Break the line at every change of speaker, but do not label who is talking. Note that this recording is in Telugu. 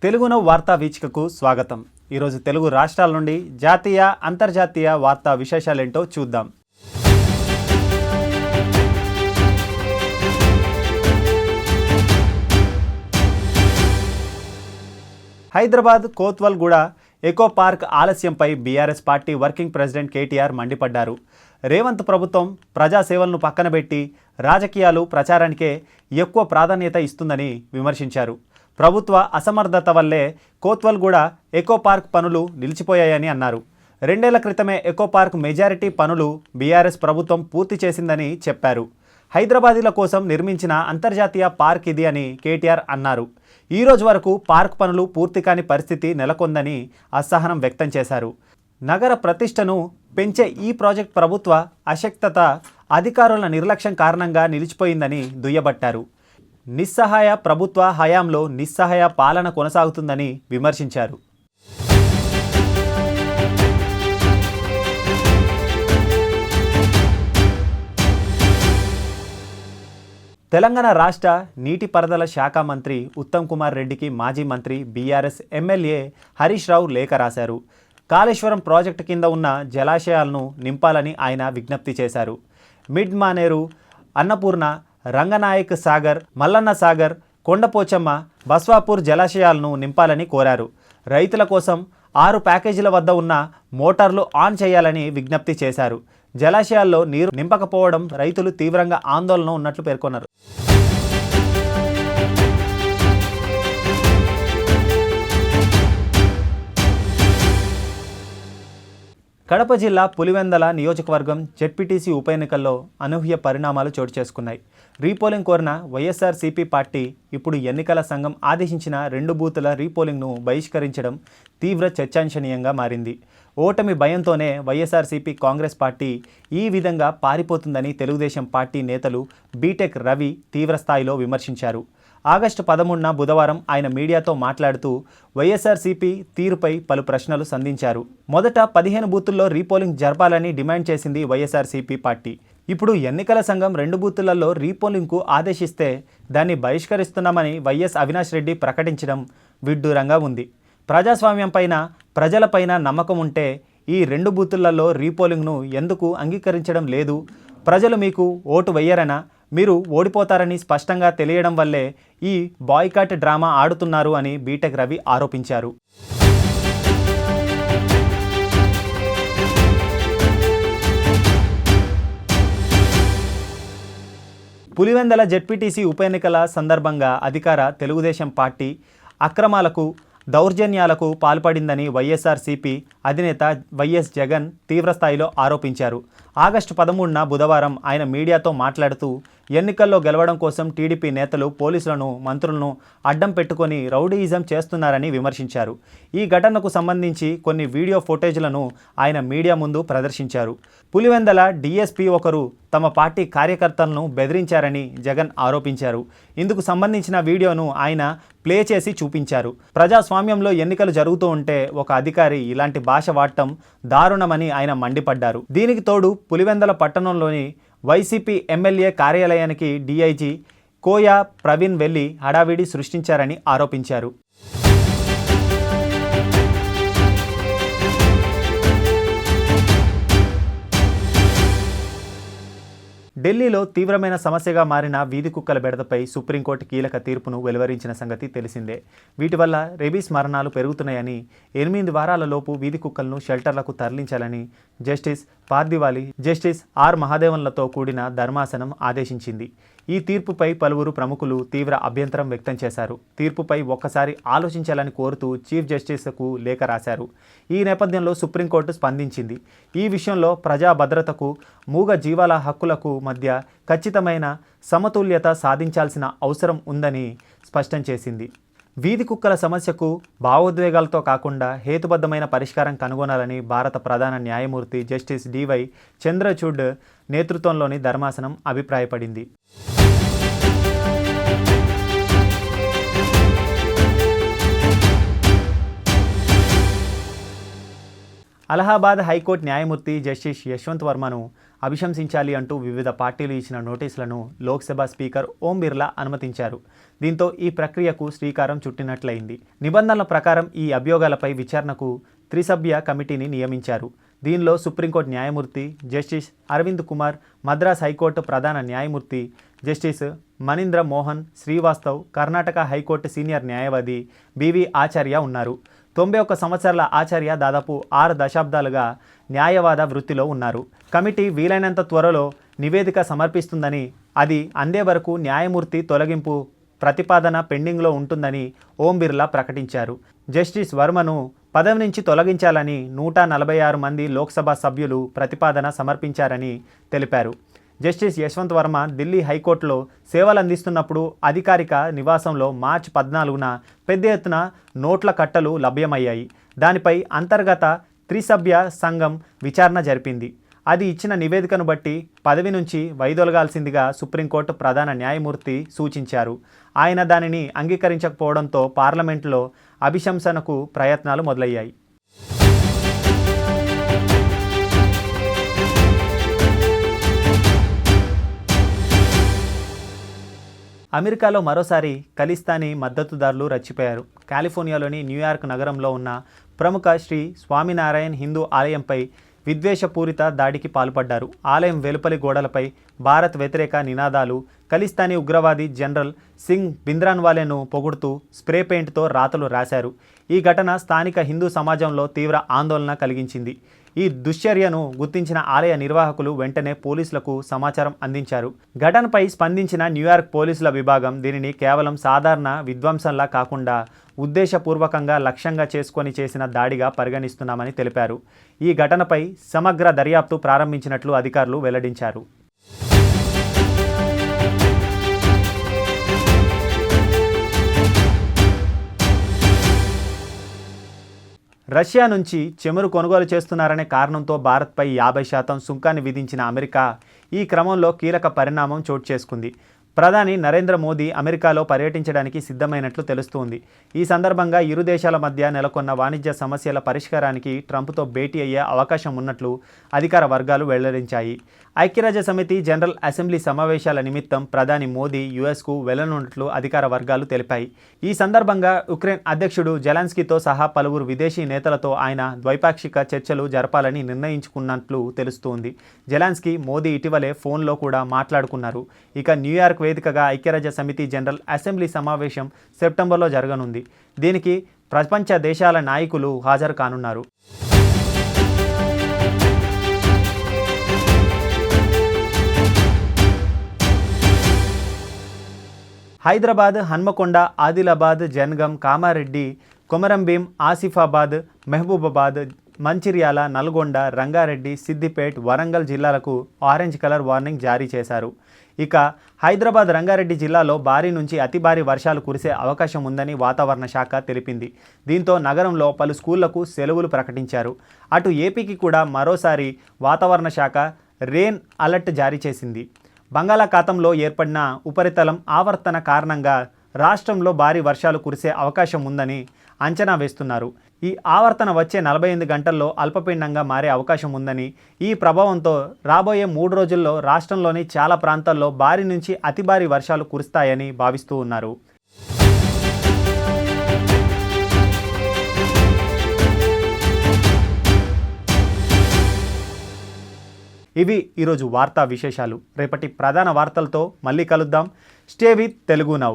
తెలుగున వార్తా వీక్షకు స్వాగతం. ఈరోజు తెలుగు రాష్ట్రాల నుండి జాతీయ అంతర్జాతీయ వార్తా విశేషాలేంటో చూద్దాం. హైదరాబాద్ కోత్వల్గూడ ఎకో పార్క్ ఆలస్యంపై BRS party working president KTR మండిపడ్డారు. రేవంత్ ప్రభుత్వం ప్రజాసేవలను పక్కనబెట్టి రాజకీయాలు ప్రచారానికే ఎక్కువ ప్రాధాన్యత ఇస్తుందని విమర్శించారు. ప్రభుత్వ అసమర్థత వల్లే కోత్వల్గూడ ఎకో పార్క్ పనులు నిలిచిపోయాయని అన్నారు. 2 ఏళ్ల క్రితమే ఎకో పార్క్ మెజారిటీ పనులు బీఆర్ఎస్ ప్రభుత్వం పూర్తి చేసిందని చెప్పారు. హైదరాబాదీల కోసం నిర్మించిన అంతర్జాతీయ పార్క్ ఇది అని కేటీఆర్ అన్నారు. ఈ రోజు వరకు పార్క్ పనులు పూర్తి కాని పరిస్థితి నెలకొందని అసహనం వ్యక్తం చేశారు. నగర ప్రతిష్టను పెంచే ఈ ప్రాజెక్ట్ ప్రభుత్వ అశక్తత, అధికారుల నిర్లక్ష్యం కారణంగా నిలిచిపోయిందని దుయ్యబట్టారు. నిస్సహాయ ప్రభుత్వ హయాంలో నిస్సహాయ పాలన కొనసాగుతుందని విమర్శించారు. తెలంగాణ రాష్ట్ర నీటిపారుదల శాఖ మంత్రి ఉత్తమ్ కుమార్ రెడ్డికి మాజీ మంత్రి బీఆర్ఎస్ ఎమ్మెల్యే హరీష్ రావు లేఖ రాశారు. కాళేశ్వరం ప్రాజెక్టు కింద ఉన్న జలాశయాలను నింపాలని ఆయన విజ్ఞప్తి చేశారు. మిడ్ మానేరు, అన్నపూర్ణ, రంగనాయక్ సాగర్, మల్లన్న సాగర్, కొండపోచమ్మ, బస్వాపూర్ జలాశయాలను నింపాలని కోరారు. రైతుల కోసం 6 ప్యాకేజీల వద్ద ఉన్న మోటార్లు ఆన్ చేయాలని విజ్ఞప్తి చేశారు. జలాశయాల్లో నీరు నింపకపోవడం రైతులు తీవ్రంగా ఆందోళన ఉన్నట్లు పేర్కొన్నారు. కడప జిల్లా పులివెందల నియోజకవర్గం జెడ్పీటీసీ ఉప ఎన్నికల్లో అనూహ్య పరిణామాలు చోటు చేసుకున్నాయి. రీపోలింగ్ కోరిన వైఎస్ఆర్సీపీ పార్టీ ఇప్పుడు ఎన్నికల సంఘం ఆదేశించిన 2 బూతుల రీపోలింగ్ను బహిష్కరించడం తీవ్ర చర్చాంశనీయంగా మారింది. ఓటమి భయంతోనే వైఎస్ఆర్సీపీ కాంగ్రెస్ పార్టీ ఈ విధంగా పారిపోతుందని తెలుగుదేశం పార్టీ నేతలు బీటెక్ రవి తీవ్రస్థాయిలో విమర్శించారు. ఆగస్టు 13న బుధవారం ఆయన మీడియాతో మాట్లాడుతూ వైఎస్ఆర్సీపీ తీరుపై పలు ప్రశ్నలు సంధించారు. మొదట 15 బూతుల్లో రీపోలింగ్ జరపాలని డిమాండ్ చేసింది వైఎస్ఆర్సీపీ పార్టీ. ఇప్పుడు ఎన్నికల సంఘం 2 బూతులలో రీపోలింగ్కు ఆదేశిస్తే దాన్ని బహిష్కరిస్తున్నామని వైఎస్ అవినాష్ రెడ్డి ప్రకటించడం విడ్డూరంగా ఉంది. ప్రజాస్వామ్యంపైన, ప్రజలపైన నమ్మకం ఉంటే ఈ 2 బూతులలో రీపోలింగ్ను ఎందుకు అంగీకరించడం లేదు? ప్రజలు మీకు ఓటు వెయ్యరనా? మీరు ఓడిపోతారని స్పష్టంగా తెలియడం వల్లే ఈ బాయ్కాట్ డ్రామా ఆడుతున్నారు అని బీటెక్ రవి ఆరోపించారు. పులివెందల జెడ్పీటీసీ ఉప ఎన్నికల సందర్భంగా అధికార తెలుగుదేశం పార్టీ అక్రమాలకు, దౌర్జన్యాలకు పాల్పడిందని వైఎస్ఆర్సీపీ అధినేత వైఎస్ జగన్ తీవ్రస్థాయిలో ఆరోపించారు. ఆగస్టు 13న బుధవారం ఆయన మీడియాతో మాట్లాడుతూ ఎన్నికల్లో గెలవడం కోసం టీడీపీ నేతలు పోలీసులను, మంత్రులను అడ్డం పెట్టుకొని రౌడీయిజం చేస్తున్నారని విమర్శించారు. ఈ ఘటనకు సంబంధించి కొన్ని వీడియో ఫుటేజ్లను ఆయన మీడియా ముందు ప్రదర్శించారు. పులివెందల డీఎస్పీ ఒకరు తమ పార్టీ కార్యకర్తలను బెదిరించారని జగన్ ఆరోపించారు. ఇందుకు సంబంధించిన వీడియోను ఆయన ప్లే చేసి చూపించారు. ప్రజాస్వామ్యంలో ఎన్నికలు జరుగుతూ ఉంటే ఒక అధికారి ఇలాంటి భాష వాడటం దారుణమని ఆయన మండిపడ్డారు. దీనికి తోడు పులివెందల పట్టణంలోని వైసీపీ ఎమ్మెల్యే కార్యాలయానికి డీఐజీ కోయా ప్రవీణ్ వెళ్లి హడావిడి సృష్టించారని ఆరోపించారు. ఢిల్లీలో తీవ్రమైన సమస్యగా మారిన వీధి కుక్కల బెడదపై సుప్రీంకోర్టు కీలక తీర్పును వెలువరించిన సంగతి తెలిసిందే. వీటి వల్ల రేబీస్ మరణాలు పెరుగుతున్నాయని, 8 వారాలలోపు వీధి కుక్కలను షెల్టర్లకు తరలించాలని జస్టిస్ పార్దివాలి, జస్టిస్ ఆర్ మహాదేవన్లతో కూడిన ధర్మాసనం ఆదేశించింది. ఈ తీర్పుపై పలువురు ప్రముఖులు తీవ్ర అభ్యంతరం వ్యక్తం చేశారు. తీర్పుపై ఒక్కసారి ఆలోచించాలని కోరుతూ చీఫ్ జస్టిస్కు లేఖ రాశారు. ఈ నేపథ్యంలో సుప్రీంకోర్టు స్పందించింది. ఈ విషయంలో ప్రజా భద్రతకు, మూగ జీవాల హక్కులకు మధ్య ఖచ్చితమైన సమతుల్యత సాధించాల్సిన అవసరం ఉందని స్పష్టం చేసింది. వీధి కుక్కల సమస్యకు భావోద్వేగాలతో కాకుండా హేతుబద్ధమైన పరిష్కారం కనుగొనాలని భారత ప్రధాన న్యాయమూర్తి జస్టిస్ డివై చంద్రచూడ్ నేతృత్వంలోని ధర్మాసనం అభిప్రాయపడింది. అలహాబాద్ హైకోర్టు న్యాయమూర్తి జస్టిస్ యశ్వంత్ వర్మను అభిశంసించాలి అంటూ వివిధ పార్టీలు ఇచ్చిన నోటీసులను లోక్సభ స్పీకర్ ఓం బిర్లా అనుమతించారు. దీంతో ఈ ప్రక్రియకు శ్రీకారం చుట్టినట్లయింది. నిబంధనల ప్రకారం ఈ అభియోగాలపై విచారణకు త్రిసభ్య కమిటీని నియమించారు. దీనిలో సుప్రీంకోర్టు న్యాయమూర్తి జస్టిస్ అరవింద్ కుమార్, మద్రాస్ హైకోర్టు ప్రధాన న్యాయమూర్తి justice Manindra Mohan Srivastav, Karnataka high court senior న్యాయవాది బివి ఆచార్య ఉన్నారు. 91 సంవత్సరాల ఆచార్య దాదాపు 6 దశాబ్దాలుగా న్యాయవాద వృత్తిలో ఉన్నారు. కమిటీ వీలైనంత త్వరలో నివేదిక సమర్పిస్తుందని, అది అందే వరకు న్యాయమూర్తి తొలగింపు ప్రతిపాదన పెండింగ్లో ఉంటుందని ఓం బిర్లా ప్రకటించారు. జస్టిస్ వర్మను పదవి నుంచి తొలగించాలని 146 మంది లోక్సభ సభ్యులు ప్రతిపాదన సమర్పించారని తెలిపారు. జస్టిస్ యశ్వంత్ వర్మ ఢిల్లీ హైకోర్టులో సేవలందిస్తున్నప్పుడు అధికారిక నివాసంలో మార్చి 14న పెద్ద ఎత్తున నోట్ల కట్టలు లభ్యమయ్యాయి. దానిపై అంతర్గత త్రిసభ్య సంఘం విచారణ జరిపింది. అది ఇచ్చిన నివేదికను బట్టి పదవి నుంచి వైదొలగాల్సిందిగా సుప్రీంకోర్టు ప్రధాన న్యాయమూర్తి సూచించారు. ఆయన దానిని అంగీకరించకపోవడంతో పార్లమెంటులో అభిశంసనకు ప్రయత్నాలు మొదలయ్యాయి. అమెరికాలో మరోసారి ఖలిస్తానీ మద్దతుదారులు రెచ్చిపోయారు. కాలిఫోర్నియాలోని న్యూయార్క్ నగరంలో ఉన్న ప్రముఖ శ్రీ స్వామినారాయణ్ హిందూ ఆలయంపై విద్వేషపూరిత దాడికి పాల్పడ్డారు. ఆలయం వెలుపలి గోడలపై భారత్ వ్యతిరేక నినాదాలు, ఖలిస్తానీ ఉగ్రవాది జనరల్ సింగ్ భింద్రాన్వాలేను పొగుడుతూ స్ప్రే పెయింట్తో రాతలు రాశారు. ఈ ఘటన స్థానిక హిందూ సమాజంలో తీవ్ర ఆందోళన కలిగించింది. ఈ దుశ్చర్యను గుర్తించిన ఆలయ నిర్వాహకులు వెంటనే పోలీసులకు సమాచారం అందించారు. ఘటనపై స్పందించిన న్యూయార్క్ పోలీసుల విభాగం దీనిని కేవలం సాధారణ విధ్వంసంలా కాకుండా ఉద్దేశపూర్వకంగా లక్ష్యంగా చేసుకొని చేసిన దాడిగా పరిగణిస్తున్నామని తెలిపారు. ఈ ఘటనపై సమగ్ర దర్యాప్తు ప్రారంభించినట్లు అధికారులు వెల్లడించారు. రష్యా నుంచి చమురు కొనుగోలు చేస్తున్నారనే కారణంతో భారత్పై 50% సుంకాన్ని విధించిన అమెరికా ఈ క్రమంలో కీలక పరిణామం చోటు చేసుకుంది. ప్రధాని నరేంద్ర మోదీ అమెరికాలో పర్యటించడానికి సిద్ధమైనట్లు తెలుస్తోంది. ఈ సందర్భంగా ఇరు దేశాల మధ్య నెలకొన్న వాణిజ్య సమస్యల పరిష్కారానికి ట్రంప్తో భేటీ అయ్యే అవకాశం ఉన్నట్లు అధికార వర్గాలు వెల్లడించాయి. ఐక్యరాజ్యసమితి జనరల్ అసెంబ్లీ సమావేశాల నిమిత్తం ప్రధాని మోదీ యుఎస్కు వెళ్లనున్నట్లు అధికార వర్గాలు తెలిపాయి. ఈ సందర్భంగా ఉక్రెయిన్ అధ్యక్షుడు జెలెన్స్కీతో సహా పలువురు విదేశీ నేతలతో ఆయన ద్వైపాక్షిక చర్చలు జరపాలని నిర్ణయించుకున్నట్లు తెలుస్తోంది. జెలెన్స్కీ, మోదీ ఇటీవలే ఫోన్లో కూడా మాట్లాడుకున్నారు. ఇక న్యూయార్క్ వేదికగా ఐక్యరాజ్య సమితి జనరల్ అసెంబ్లీ సమావేశం సెప్టెంబర్లో జరగనుంది. దీనికి ప్రపంచ దేశాల నాయకులు హాజరు కానున్నారు. హైదరాబాద్, హన్మకొండ, ఆదిలాబాద్, జనగం, కామారెడ్డి, కొమరంభీం, ఆసిఫాబాద్, మహబూబాబాద్, మంచిర్యాల, నల్గొండ, రంగారెడ్డి, సిద్దిపేట్, వరంగల్ జిల్లాలకు ఆరెంజ్ కలర్ వార్నింగ్ జారీ చేశారు. ఇక హైదరాబాద్, రంగారెడ్డి జిల్లాలో భారీ నుంచి అతి భారీ వర్షాలు కురిసే అవకాశం ఉందని వాతావరణ శాఖ తెలిపింది. దీంతో నగరంలో పలు స్కూళ్లకు సెలవులు ప్రకటించారు. అటు ఏపీకి కూడా మరోసారి వాతావరణ శాఖ రెయిన్ అలర్ట్ జారీ చేసింది. బంగాళాఖాతంలో ఏర్పడిన ఉపరితలం ఆవర్తన కారణంగా రాష్ట్రంలో భారీ వర్షాలు కురిసే అవకాశం ఉందని అంచనా వేస్తున్నారు. ఈ ఆవర్తన వచ్చే 48 గంటల్లో అల్పపీడనంగా మారే అవకాశం ఉందని, ఈ ప్రభావంతో రాబోయే 3 రోజుల్లో రాష్ట్రంలోని చాలా ప్రాంతాల్లో భారీ నుంచి అతి భారీ వర్షాలు కురుస్తాయని భావిస్తూ ఉన్నారు. ఇవి ఈరోజు వార్తా విశేషాలు. రేపటి ప్రధాన వార్తలతో మళ్ళీ కలుద్దాం. Stay with Telugu now.